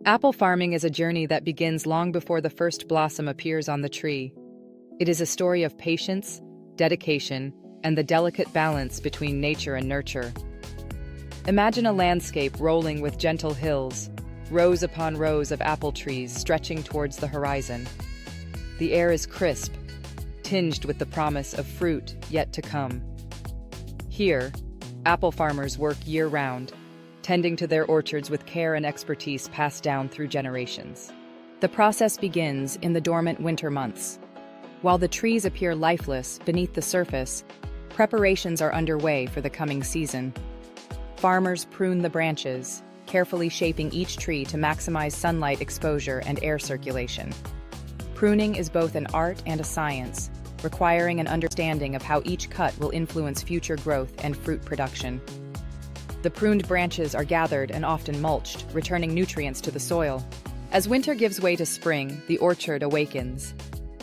Apple farming is a journey that begins long before the first blossom appears on the tree. It is a story of patience, dedication, and the delicate balance between nature and nurture. Imagine a landscape rolling with gentle hills, rows upon rows of apple trees stretching towards the horizon. The air is crisp, tinged with the promise of fruit yet to come. Here, apple farmers work year-round, tending to their orchards with care and expertise passed down through generations. The process begins in the dormant winter months. While the trees appear lifeless beneath the surface, preparations are underway for the coming season. Farmers prune the branches, carefully shaping each tree to maximize sunlight exposure and air circulation. Pruning is both an art and a science, requiring an understanding of how each cut will influence future growth and fruit production. The pruned branches are gathered and often mulched, returning nutrients to the soil. As winter gives way to spring, the orchard awakens.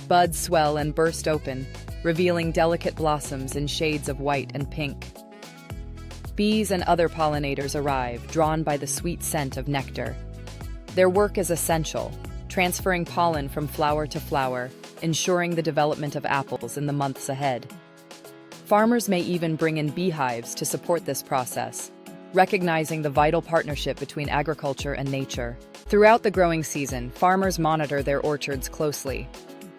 Buds swell and burst open, revealing delicate blossoms in shades of white and pink. Bees and other pollinators arrive, drawn by the sweet scent of nectar. Their work is essential, transferring pollen from flower to flower, ensuring the development of apples in the months ahead. Farmers may even bring in beehives to support this process, recognizing the vital partnership between agriculture and nature. Throughout the growing season, farmers monitor their orchards closely.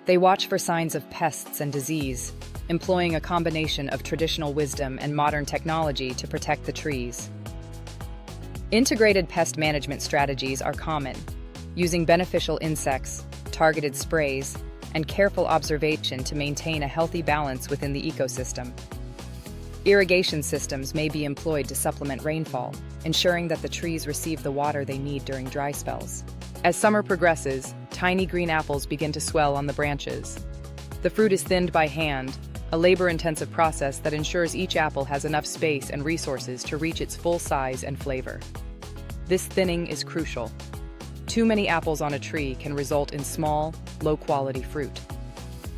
They watch for signs of pests and disease, employing a combination of traditional wisdom and modern technology to protect the trees. Integrated pest management strategies are common, using beneficial insects, targeted sprays, and careful observation to maintain a healthy balance within the ecosystem. Irrigation systems may be employed to supplement rainfall, ensuring that the trees receive the water they need during dry spells. As summer progresses, tiny green apples begin to swell on the branches. The fruit is thinned by hand, a labor-intensive process that ensures each apple has enough space and resources to reach its full size and flavor. This thinning is crucial. Too many apples on a tree can result in small, low-quality fruit.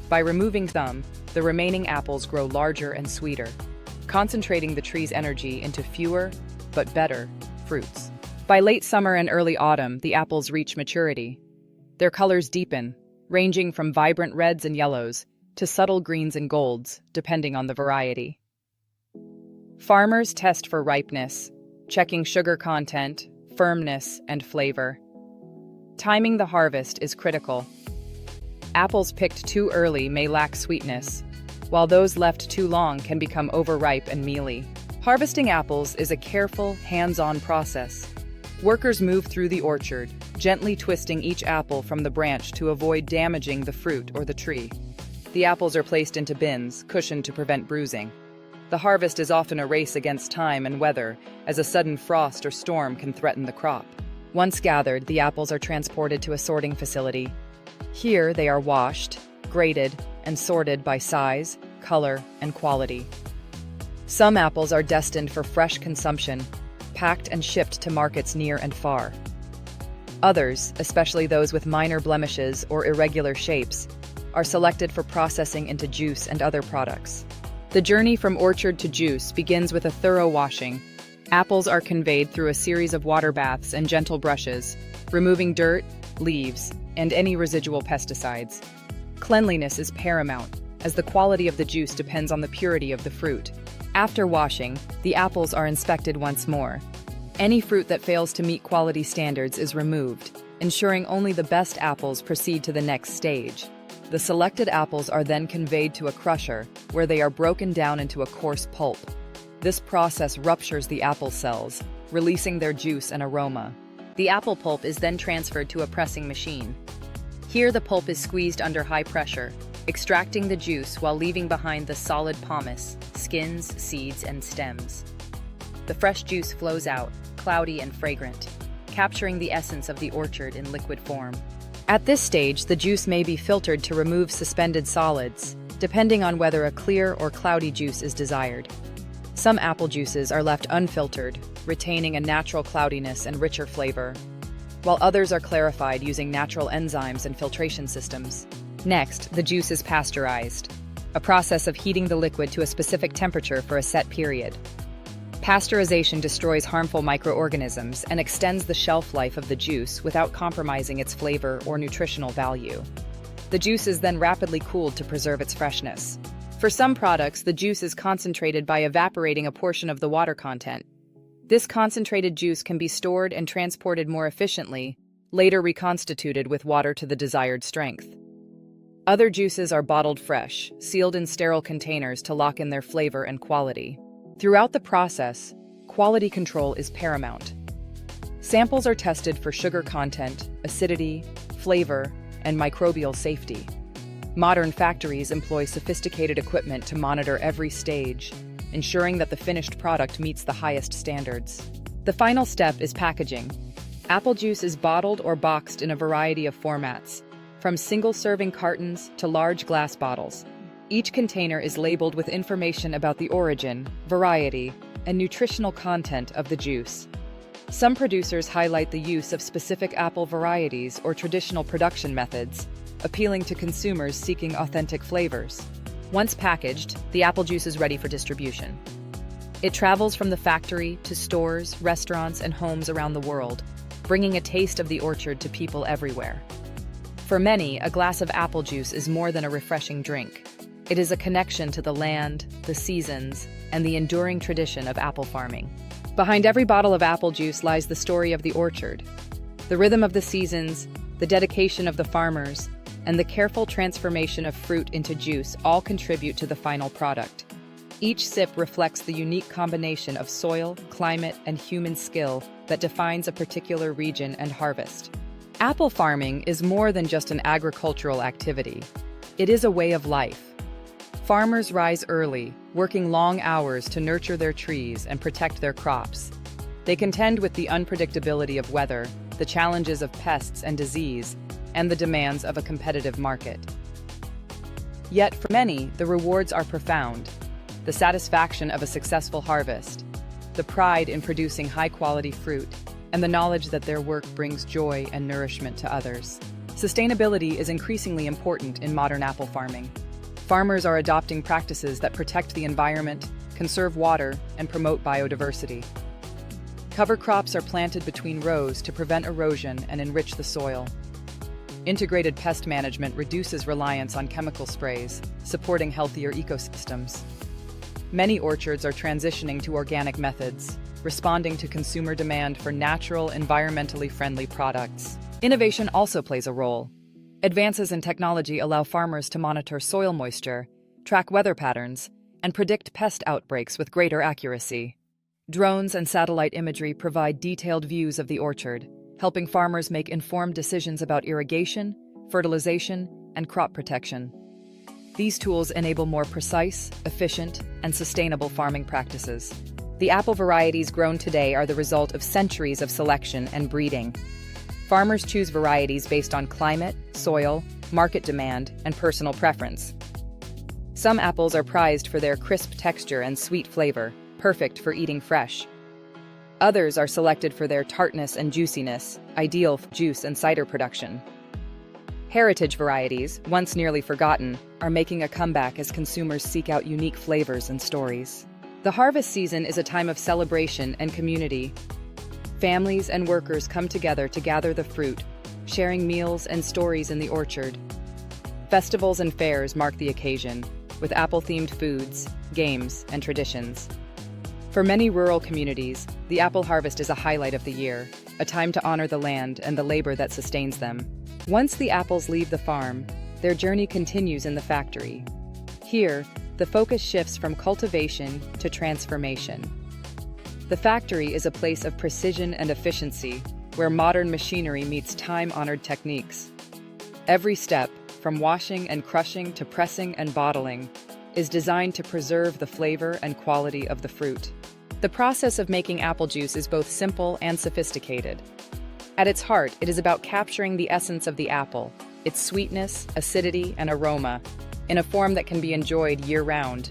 By removing some, the remaining apples grow larger and sweeter, concentrating the tree's energy into fewer, but better, fruits. By late summer and early autumn, the apples reach maturity. Their colors deepen, ranging from vibrant reds and yellows to subtle greens and golds, depending on the variety. Farmers test for ripeness, checking sugar content, firmness, and flavor. Timing the harvest is critical. Apples picked too early may lack sweetness, while those left too long can become overripe and mealy. Harvesting apples is a careful, hands-on process. Workers move through the orchard, gently twisting each apple from the branch to avoid damaging the fruit or the tree. The apples are placed into bins, cushioned to prevent bruising. The harvest is often a race against time and weather, as a sudden frost or storm can threaten the crop. Once gathered, the apples are transported to a sorting facility. Here, they are washed, graded, and sorted by size, color, and quality. Some apples are destined for fresh consumption, packed and shipped to markets near and far. Others, especially those with minor blemishes or irregular shapes, are selected for processing into juice and other products. The journey from orchard to juice begins with a thorough washing. Apples are conveyed through a series of water baths and gentle brushes, removing dirt, leaves, and any residual pesticides. Cleanliness is paramount, as the quality of the juice depends on the purity of the fruit. After washing, the apples are inspected once more. Any fruit that fails to meet quality standards is removed, ensuring only the best apples proceed to the next stage. The selected apples are then conveyed to a crusher, where they are broken down into a coarse pulp. This process ruptures the apple cells, releasing their juice and aroma. The apple pulp is then transferred to a pressing machine. Here, the pulp is squeezed under high pressure, extracting the juice while leaving behind the solid pomace, skins, seeds, and stems. The fresh juice flows out, cloudy and fragrant, capturing the essence of the orchard in liquid form. At this stage, the juice may be filtered to remove suspended solids, depending on whether a clear or cloudy juice is desired. Some apple juices are left unfiltered, retaining a natural cloudiness and richer flavor, while others are clarified using natural enzymes and filtration systems. Next, the juice is pasteurized, a process of heating the liquid to a specific temperature for a set period. Pasteurization destroys harmful microorganisms and extends the shelf life of the juice without compromising its flavor or nutritional value. The juice is then rapidly cooled to preserve its freshness. For some products, the juice is concentrated by evaporating a portion of the water content. This concentrated juice can be stored and transported more efficiently, later reconstituted with water to the desired strength. Other juices are bottled fresh, sealed in sterile containers to lock in their flavor and quality. Throughout the process, quality control is paramount. Samples are tested for sugar content, acidity, flavor, and microbial safety. Modern factories employ sophisticated equipment to monitor every stage, ensuring that the finished product meets the highest standards. The final step is packaging. Apple juice is bottled or boxed in a variety of formats, from single-serving cartons to large glass bottles. Each container is labeled with information about the origin, variety, and nutritional content of the juice. Some producers highlight the use of specific apple varieties or traditional production methods, appealing to consumers seeking authentic flavors. Once packaged, the apple juice is ready for distribution. It travels from the factory to stores, restaurants, and homes around the world, bringing a taste of the orchard to people everywhere. For many, a glass of apple juice is more than a refreshing drink. It is a connection to the land, the seasons, and the enduring tradition of apple farming. Behind every bottle of apple juice lies the story of the orchard. The rhythm of the seasons, the dedication of the farmers, and the careful transformation of fruit into juice all contribute to the final product. Each sip reflects the unique combination of soil, climate, and human skill that defines a particular region and harvest. Apple farming is more than just an agricultural activity. It is a way of life. Farmers rise early, working long hours to nurture their trees and protect their crops. They contend with the unpredictability of weather, the challenges of pests and disease, and the demands of a competitive market. Yet for many, the rewards are profound. The satisfaction of a successful harvest, the pride in producing high-quality fruit, and the knowledge that their work brings joy and nourishment to others. Sustainability is increasingly important in modern apple farming. Farmers are adopting practices that protect the environment, conserve water, and promote biodiversity. Cover crops are planted between rows to prevent erosion and enrich the soil. Integrated pest management reduces reliance on chemical sprays, supporting healthier ecosystems. Many orchards are transitioning to organic methods, responding to consumer demand for natural, environmentally friendly products. Innovation also plays a role. Advances in technology allow farmers to monitor soil moisture, track weather patterns, and predict pest outbreaks with greater accuracy. Drones and satellite imagery provide detailed views of the orchard, helping farmers make informed decisions about irrigation, fertilization, and crop protection. These tools enable more precise, efficient, and sustainable farming practices. The apple varieties grown today are the result of centuries of selection and breeding. Farmers choose varieties based on climate, soil, market demand, and personal preference. Some apples are prized for their crisp texture and sweet flavor, perfect for eating fresh. Others are selected for their tartness and juiciness, ideal for juice and cider production. Heritage varieties, once nearly forgotten, are making a comeback as consumers seek out unique flavors and stories. The harvest season is a time of celebration and community. Families and workers come together to gather the fruit, sharing meals and stories in the orchard. Festivals and fairs mark the occasion, with apple-themed foods, games, and traditions. For many rural communities, the apple harvest is a highlight of the year, a time to honor the land and the labor that sustains them. Once the apples leave the farm, their journey continues in the factory. Here, the focus shifts from cultivation to transformation. The factory is a place of precision and efficiency, where modern machinery meets time-honored techniques. Every step, from washing and crushing to pressing and bottling, is designed to preserve the flavor and quality of the fruit. The process of making apple juice is both simple and sophisticated. At its heart, it is about capturing the essence of the apple, its sweetness, acidity, and aroma, in a form that can be enjoyed year-round.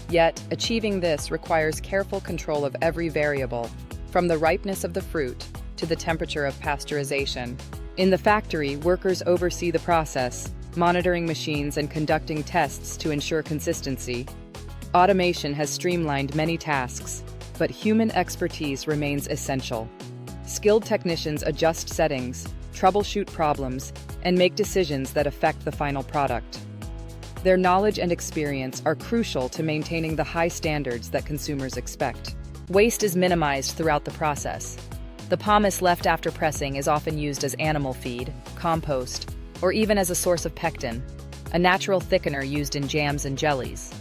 Yet, achieving this requires careful control of every variable, from the ripeness of the fruit to the temperature of pasteurization. In the factory, workers oversee the process, monitoring machines and conducting tests to ensure consistency. Automation has streamlined many tasks, but human expertise remains essential. Skilled technicians adjust settings, troubleshoot problems, and make decisions that affect the final product. Their knowledge and experience are crucial to maintaining the high standards that consumers expect. Waste is minimized throughout the process. The pomace left after pressing is often used as animal feed, compost, or even as a source of pectin, a natural thickener used in jams and jellies.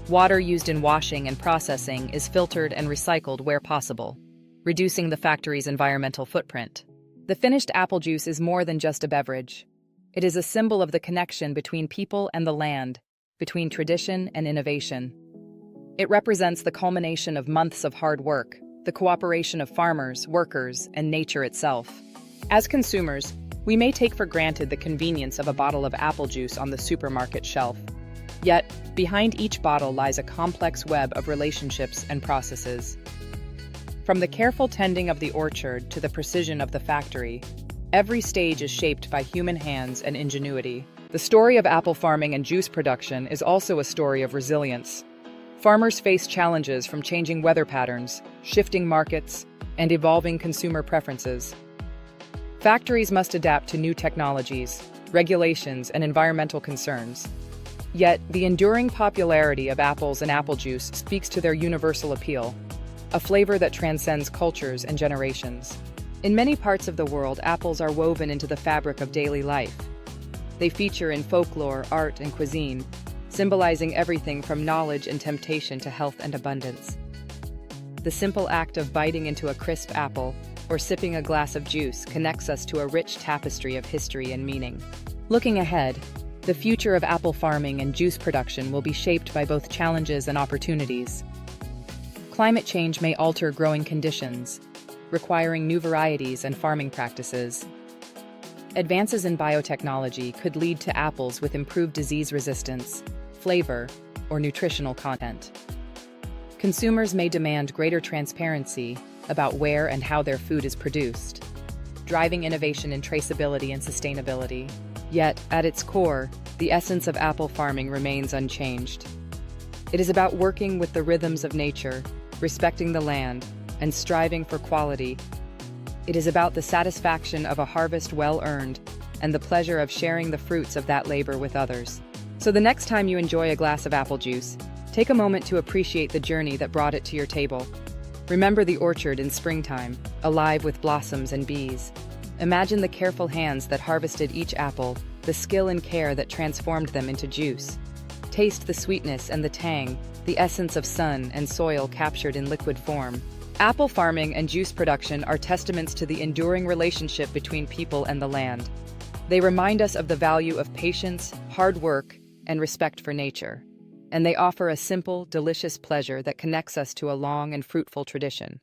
Water used in washing and processing is filtered and recycled where possible, reducing the factory's environmental footprint. The finished apple juice is more than just a beverage. It is a symbol of the connection between people and the land, between tradition and innovation. It represents the culmination of months of hard work, the cooperation of farmers, workers, and nature itself. As consumers, we may take for granted the convenience of a bottle of apple juice on the supermarket shelf. Yet, behind each bottle lies a complex web of relationships and processes. From the careful tending of the orchard to the precision of the factory, every stage is shaped by human hands and ingenuity. The story of apple farming and juice production is also a story of resilience. Farmers face challenges from changing weather patterns, shifting markets, and evolving consumer preferences. Factories must adapt to new technologies, regulations, and environmental concerns. Yet, the enduring popularity of apples and apple juice speaks to their universal appeal, a flavor that transcends cultures and generations. In many parts of the world, apples are woven into the fabric of daily life. They feature in folklore, art, and cuisine, symbolizing everything from knowledge and temptation to health and abundance. The simple act of biting into a crisp apple or sipping a glass of juice connects us to a rich tapestry of history and meaning. Looking ahead, the future of apple farming and juice production will be shaped by both challenges and opportunities. Climate change may alter growing conditions, requiring new varieties and farming practices. Advances in biotechnology could lead to apples with improved disease resistance, flavor, or nutritional content. Consumers may demand greater transparency about where and how their food is produced, driving innovation in traceability and sustainability. Yet, at its core, the essence of apple farming remains unchanged. It is about working with the rhythms of nature, respecting the land, and striving for quality. It is about the satisfaction of a harvest well-earned and the pleasure of sharing the fruits of that labor with others. So the next time you enjoy a glass of apple juice, take a moment to appreciate the journey that brought it to your table. Remember the orchard in springtime, alive with blossoms and bees. Imagine the careful hands that harvested each apple, the skill and care that transformed them into juice. Taste the sweetness and the tang, the essence of sun and soil captured in liquid form. Apple farming and juice production are testaments to the enduring relationship between people and the land. They remind us of the value of patience, hard work, and respect for nature. And they offer a simple, delicious pleasure that connects us to a long and fruitful tradition.